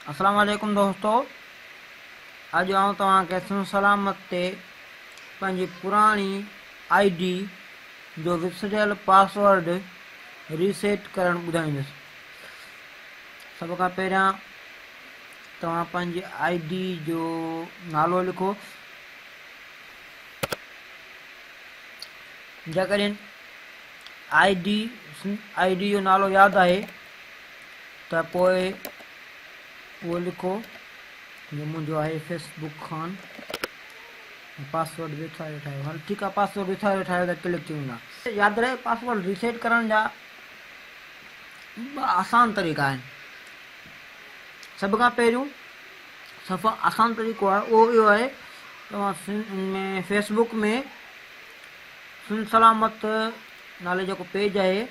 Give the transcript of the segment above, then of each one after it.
अस्सलाम वालेकुम दोस्तों। अज आऊँ तव्हांखे सलामत ते पंहिंजी पुरानी आईडी जो विसरियल पासवर्ड रीसेट करण ॿुधाईंदुसि। सब खां पहिरियां तव्हां पंहिंजी आईडी जो नालो लिखो। जेकॾहिं आईडी जो नालो यादि आहे त पोइ वो लिखो जो मुझे है फेसबुक खान। पासवर्ड विथारे ठाहियो। हल ठीक है, पासवर्ड विथारे ठाहियो त क्लिक थी वेंदा। याद रहे पासवर्ड रीसेट करण जा आसान तरीक़ा आहिनि। सब खां पहिरियों सफ़ा आसान तरीक़ो आहे उहो इहो आहे, तव्हां फेसबुक में सुन सलामत नाले जेको पेज आहे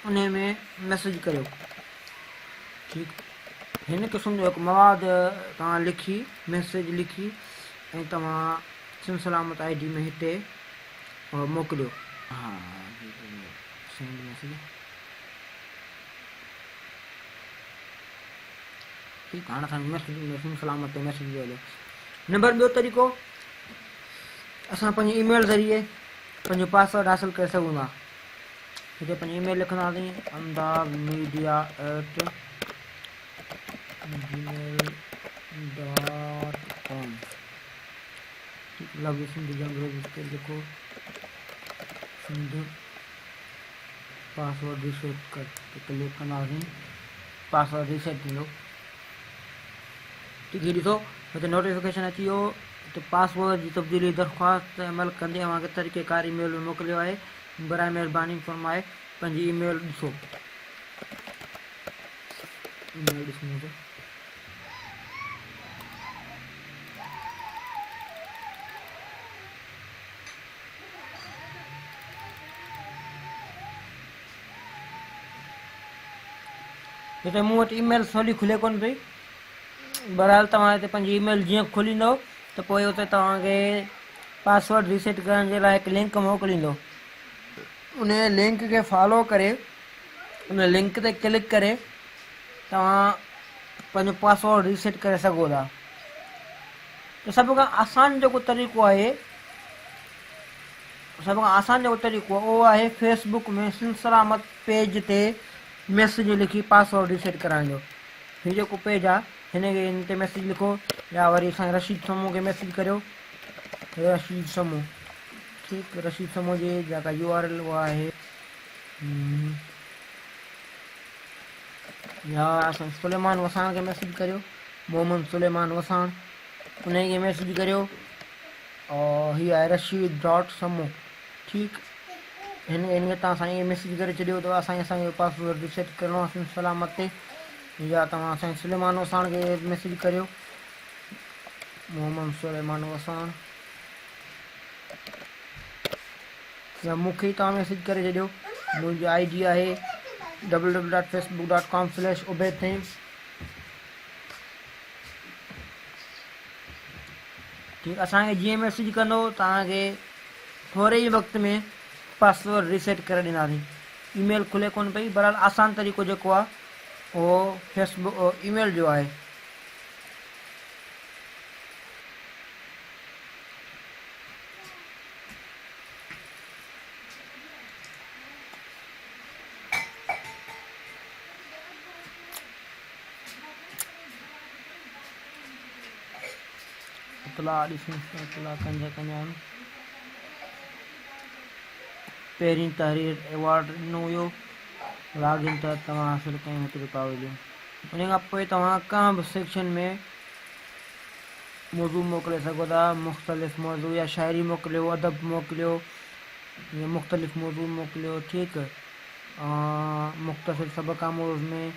उन में मैसेज करियो। ठीक, हिन क़िस्म जो हिकु मवाद तव्हां लिखी मैसेज लिखी ऐं तव्हां सुन सलामत आईडी में हिते मोकिलियो। हा सेंड मैसेज। ठीकु, हाणे असांखे मैसेज सुन सलामत ते मैसेज वियो हलियो। नंबर ॿियो तरीक़ो, असां पंहिंजे ईमेल ज़रिए पंहिंजो पासवर्ड हासिल करे सघूं था। हिते पंहिंजी ईमेल लिखंदासीं amdamedia@gmail.com। लव सिंध जंग लिखो, सिंध पासवर्ड रीसेट कर क्लिक कंदासीं, पासवर्ड रीसेट थींदो। ठीक है, ॾिसो हिते नोटिफिकेशन अची वियो त पासवर्ड जी तब्दीली दरख़्वास्त अमल कंदे अव्हांखे तरीक़ेकार ईमेल में मोकिलियो आहे। बराए महिरबानी फरमाए पंहिंजी ईमेल ॾिसो। ईमेल ॾिसो हिते मूं वटि ईमेल सवली खुले कोन पई। बहरहाल तव्हां हिते पंहिंजी ईमेल जीअं खोलींदव त पोइ उते तव्हांखे पासवर्ड रीसेट करण जे लाइ हिकु लिंक मोकिलींदो। उन लिंक खे फॉलो करे उन लिंक ते क्लिक करे तव्हां पंहिंजो पासवर्ड रीसेट करे सघो था। त सभ खां आसान जेको तरीक़ो आहे उहो आहे फेसबुक में सुन सलामत पेज ते मैसेज लिखी पासवर्ड रीसेट कराइण जो। हीउ जेको पेज आहे हिन ते मैसेज लिखो, या वरी असांजे रशीद समूह खे मैसेज करियो। रशीद समूह, ठीकु, रशीद समूह जी जेका URL उहा आहे, या असां सुलेमान वसाण खे मैसेज करियो, मोहम्मद सुलेमान वसाण, उन खे मैसेज करियो। और हीअ आहे rashid.समूह। ठीकु, हिन खे तव्हां असांखे मैसेज करे छॾियो त असांखे पासवर्ड रीसेट करिणो आहे सलामत ते, या तव्हां असांजे सुलेमान वसाण खे मैसेज करियो, मोहम्मद सुलेमान वसाण, या मूंखे तव्हां मैसेज करे छॾियो। मुंहिंजी आईडी आहे www.facebook.com/ubaid. ठीकु, असांखे जीअं मैसेज कंदो तव्हांखे थोरे ई वक़्त में पासवर्ड रीसेट करे ॾींदासीं। ईमेल खुले कोन पई। बहरहाल आसान तरीक़ो जेको आहे उहो फेसबुक ईमेल जो आहे। पहिरीं तहरीर एवॉर्ड ॾिनो हुयो, लॉगिन त तव्हां हासिल कयूं हिकु पावलियूं। उन खां पोइ तव्हां कंहिं बि सेक्शन में मौज़ू मोकिले सघो था। मुख़्तलिफ़ मौज़ू या शाइरी मोकिलियो, अदब मोकिलियो, या मुख़्तलिफ़ मौज़ू मोकिलियो। ठीकु, मुख़्तसिर सबक़ आमूज़ में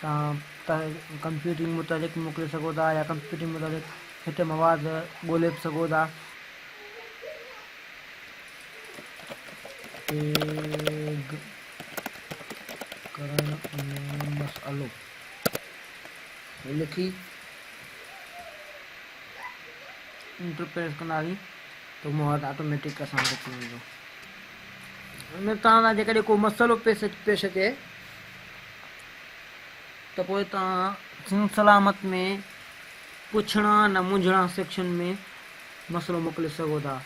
तव्हां कंप्यूटिंग मुतालिक़ मोकिले सघो था, या कंप्यूटिंग मुतालिक़ हिते मवाद ॻोल्हे बि सघो था। मसलो लिखी इंटर प्रेस कंदासीं त मवाद ऑटोमेटिक असांखे थी वेंदो। में तव्हां जेकॾहिं को मसइलो पेश अचे तो पोइ तव्हां सिंध सलामत में पुछणा न मुंझणा सेक्शन में मसइलो मोकिले सघो था।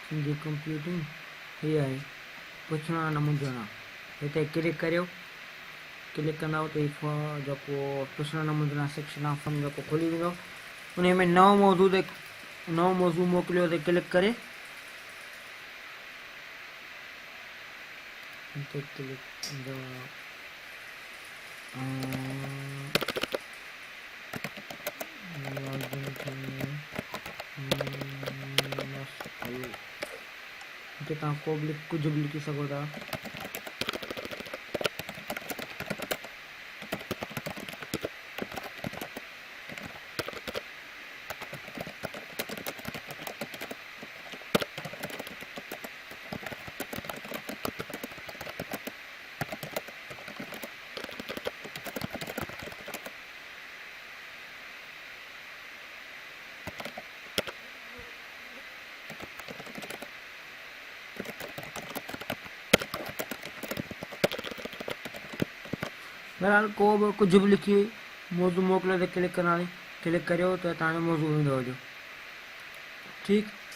सिंधी कंप्यूटिंग हीअ आहे, पुछणा न मुंझणा। हिते क्लिक करियो, क्लिक कंदव त जेको पुछणा न मुंझणा सेक्शन आहे फॉर्म जेको खुली वेंदो। उन में नओं मौज़ू मोकिलियो ते क्लिक करे हिते क्लिक हिते तव्हां कुझु बि लिखी सघो था। बहरहाल को बि कुझु बि लिखी मौज़ू मोकिलियो त क्लिक करियो त तव्हांजो मौज़ू ईंदो हुजे। ठीकु।